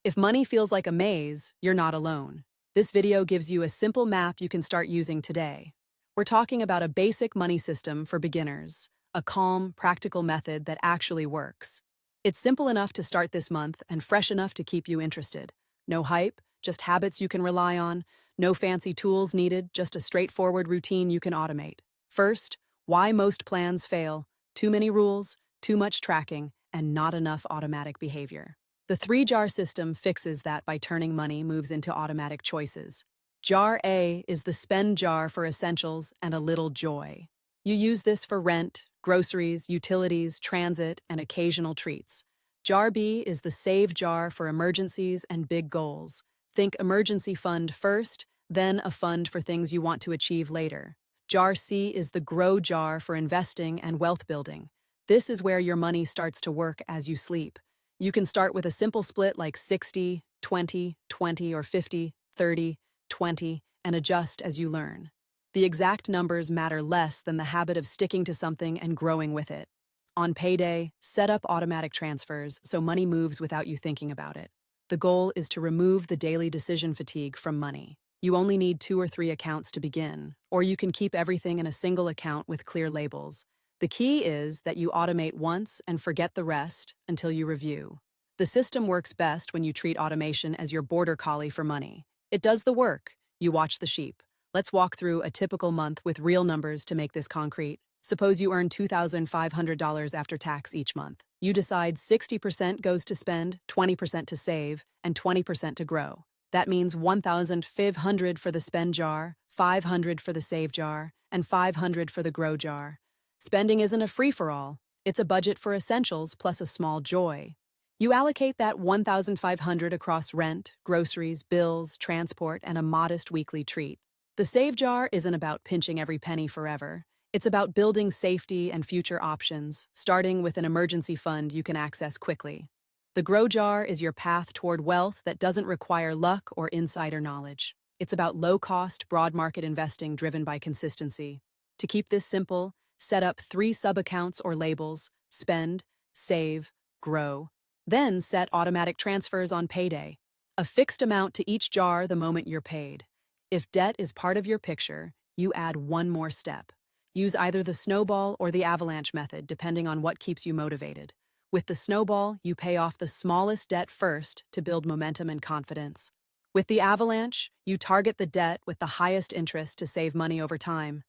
If money feels like a maze, you're not alone. This video gives you a simple map you can start using today. We're talking about a basic money system for beginners, a calm, practical method that actually works. It's simple enough to start this month and fresh enough to keep you interested. No hype, just habits you can rely on, no fancy tools needed, just a straightforward routine you can automate. First, why most plans fail: too many rules, too much tracking, and not enough automatic behavior. The three-jar system fixes that by turning money moves into automatic choices. Jar A is the spend jar for essentials and a little joy. You use this for rent, groceries, utilities, transit, and occasional treats. Jar B is the save jar for emergencies and big goals. Think emergency fund first, then a fund for things you want to achieve later. Jar C is the grow jar for investing and wealth building. This is where your money starts to work as you sleep. You can start with a simple split like 60, 20, 20, or 50, 30, 20, and adjust as you learn. The exact numbers matter less than the habit of sticking to something and growing with it. On payday, set up automatic transfers so money moves without you thinking about it. The goal is to remove the daily decision fatigue from money. You only need 2 or 3 accounts to begin, or you can keep everything in a single account with clear labels. The key is that you automate once and forget the rest until you review. The system works best when you treat automation as your border collie for money. It does the work. You watch the sheep. Let's walk through a typical month with real numbers to make this concrete. Suppose you earn $2,500 after tax each month. You decide 60% goes to spend, 20% to save, and 20% to grow. That means $1,500 for the spend jar, $500 for the save jar, and $500 for the grow jar. Spending isn't a free-for-all. It's a budget for essentials plus a small joy. You allocate that $1,500 across rent, groceries, bills, transport, and a modest weekly treat. The save jar isn't about pinching every penny forever. It's about building safety and future options, starting with an emergency fund you can access quickly. The grow jar is your path toward wealth that doesn't require luck or insider knowledge. It's about low-cost, broad-market investing driven by consistency. To keep this simple, set up 3 sub-accounts or labels: spend, save, grow. Then set automatic transfers on payday, a fixed amount to each jar the moment you're paid. If debt is part of your picture, you add one more step. Use either the snowball or the avalanche method, depending on what keeps you motivated. With the snowball, you pay off the smallest debt first to build momentum and confidence. With the avalanche, you target the debt with the highest interest to save money over time.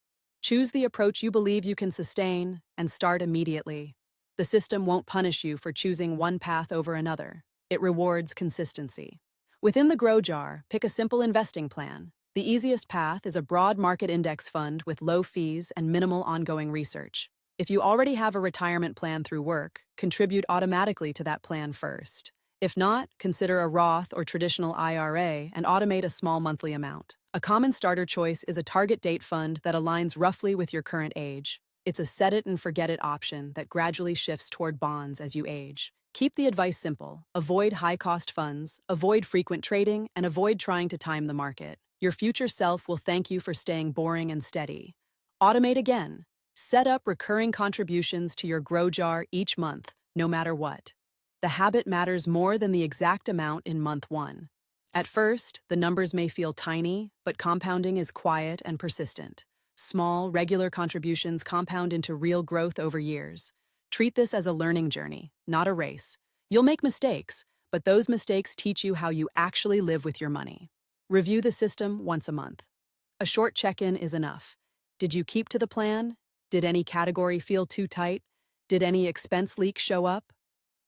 Choose the approach you believe you can sustain and start immediately. The system won't punish you for choosing one path over another. It rewards consistency. Within the grow jar, pick a simple investing plan. The easiest path is a broad market index fund with low fees and minimal ongoing research. If you already have a retirement plan through work, contribute automatically to that plan first. If not, consider a Roth or traditional IRA and automate a small monthly amount. A common starter choice is a target date fund that aligns roughly with your current age. It's a set-it-and-forget-it option that gradually shifts toward bonds as you age. Keep the advice simple. Avoid high-cost funds, avoid frequent trading, and avoid trying to time the market. Your future self will thank you for staying boring and steady. Automate again. Set up recurring contributions to your grow jar each month, no matter what. The habit matters more than the exact amount in month 1. At first, the numbers may feel tiny, but compounding is quiet and persistent. Small, regular contributions compound into real growth over years. Treat this as a learning journey, not a race. You'll make mistakes, but those mistakes teach you how you actually live with your money. Review the system once a month. A short check-in is enough. Did you keep to the plan? Did any category feel too tight? Did any expense leak show up?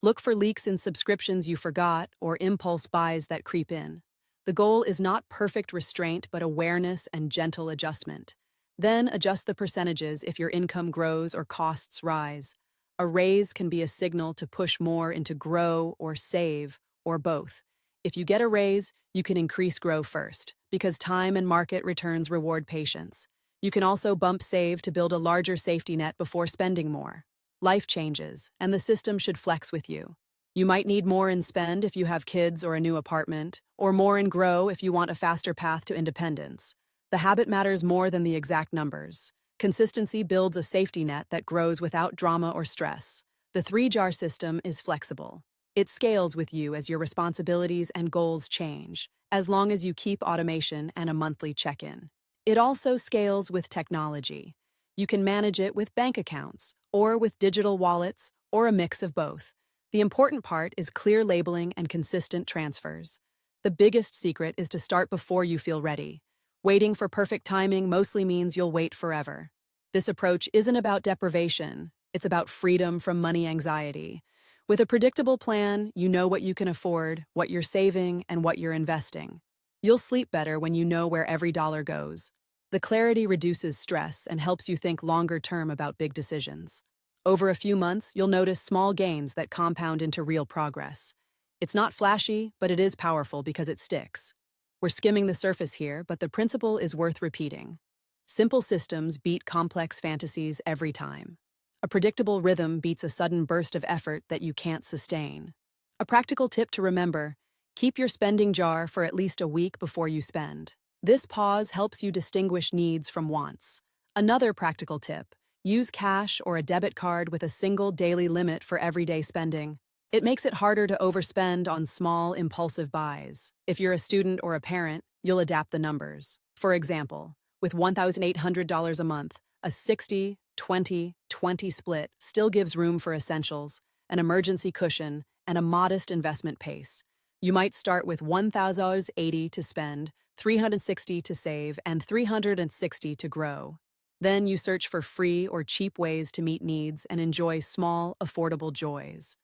Look for leaks in subscriptions you forgot or impulse buys that creep in. The goal is not perfect restraint, but awareness and gentle adjustment. Then adjust the percentages if your income grows or costs rise. A raise can be a signal to push more into grow or save, or both. If you get a raise, you can increase grow first, because time and market returns reward patience. You can also bump save to build a larger safety net before spending more. Life changes, and the system should flex with you. You might need more in spend if you have kids or a new apartment, or more in grow if you want a faster path to independence. The habit matters more than the exact numbers. Consistency builds a safety net that grows without drama or stress. The 3-jar system is flexible. It scales with you as your responsibilities and goals change, as long as you keep automation and a monthly check-in. It also scales with technology. You can manage it with bank accounts, or with digital wallets, or a mix of both. The important part is clear labeling and consistent transfers. The biggest secret is to start before you feel ready. Waiting for perfect timing mostly means you'll wait forever. This approach isn't about deprivation, it's about freedom from money anxiety. With a predictable plan, you know what you can afford, what you're saving, and what you're investing. You'll sleep better when you know where every dollar goes. The clarity reduces stress and helps you think longer term about big decisions. Over a few months, you'll notice small gains that compound into real progress. It's not flashy, but it is powerful because it sticks. We're skimming the surface here, but the principle is worth repeating. Simple systems beat complex fantasies every time. A predictable rhythm beats a sudden burst of effort that you can't sustain. A practical tip to remember: keep your spending jar for at least a week before you spend. This pause helps you distinguish needs from wants. Another practical tip: use cash or a debit card with a single daily limit for everyday spending. It makes it harder to overspend on small, impulsive buys. If you're a student or a parent, you'll adapt the numbers. For example, with $1,800 a month, a 60-20-20 split still gives room for essentials, an emergency cushion, and a modest investment pace. You might start with $1,080 to spend, $360 to save, and $360 to grow. Then you search for free or cheap ways to meet needs and enjoy small, affordable joys.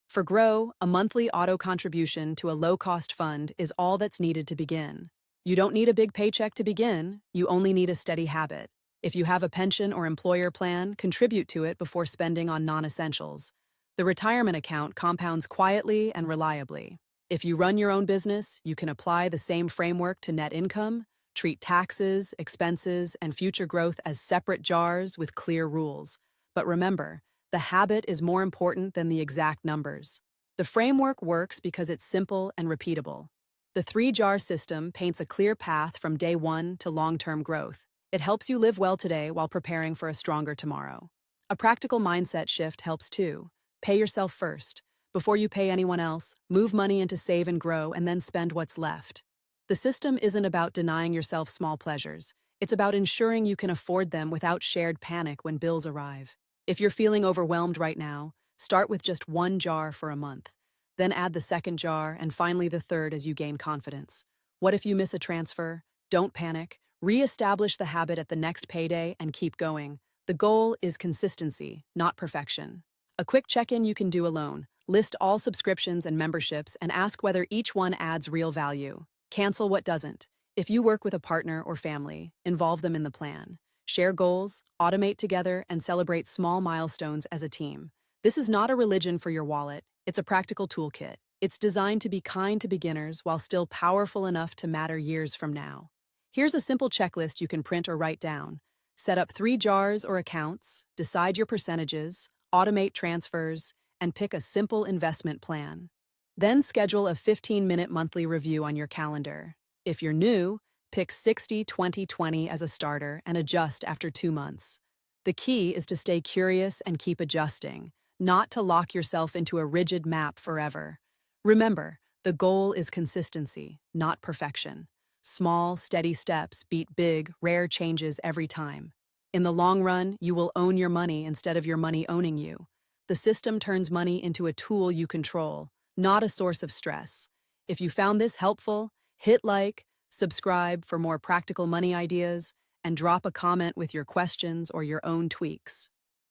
For Grow, a monthly auto contribution to a low-cost fund is all that's needed to begin. You don't need a big paycheck to begin, you only need a steady habit. If you have a pension or employer plan, contribute to it before spending on non-essentials. The retirement account compounds quietly and reliably. If you run your own business, you can apply the same framework to net income, treat taxes, expenses, and future growth as separate jars with clear rules. But remember, the habit is more important than the exact numbers. The framework works because it's simple and repeatable. The three-jar system paints a clear path from day one to long-term growth. It helps you live well today while preparing for a stronger tomorrow. A practical mindset shift helps too. Pay yourself first. Before you pay anyone else, move money into save and grow and then spend what's left. The system isn't about denying yourself small pleasures. It's about ensuring you can afford them without shared panic when bills arrive. If you're feeling overwhelmed right now, start with just one jar for a month. Then add the second jar and finally the third as you gain confidence. What if you miss a transfer? Don't panic. Re-establish the habit at the next payday and keep going. The goal is consistency, not perfection. A quick check-in you can do alone. List all subscriptions and memberships and ask whether each one adds real value. Cancel what doesn't. If you work with a partner or family, involve them in the plan. Share goals, automate together, and celebrate small milestones as a team. This is not a religion for your wallet. It's a practical toolkit. It's designed to be kind to beginners while still powerful enough to matter years from now. Here's a simple checklist you can print or write down. Set up 3 jars or accounts, decide your percentages, automate transfers, and pick a simple investment plan. Then schedule a 15-minute monthly review on your calendar. If you're new, pick 60-20-20 as a starter and adjust after 2 months. The key is to stay curious and keep adjusting, not to lock yourself into a rigid map forever. Remember, the goal is consistency, not perfection. Small, steady steps beat big, rare changes every time. In the long run, you will own your money instead of your money owning you. The system turns money into a tool you control, not a source of stress. If you found this helpful, hit like, subscribe for more practical money ideas, and drop a comment with your questions or your own tweaks.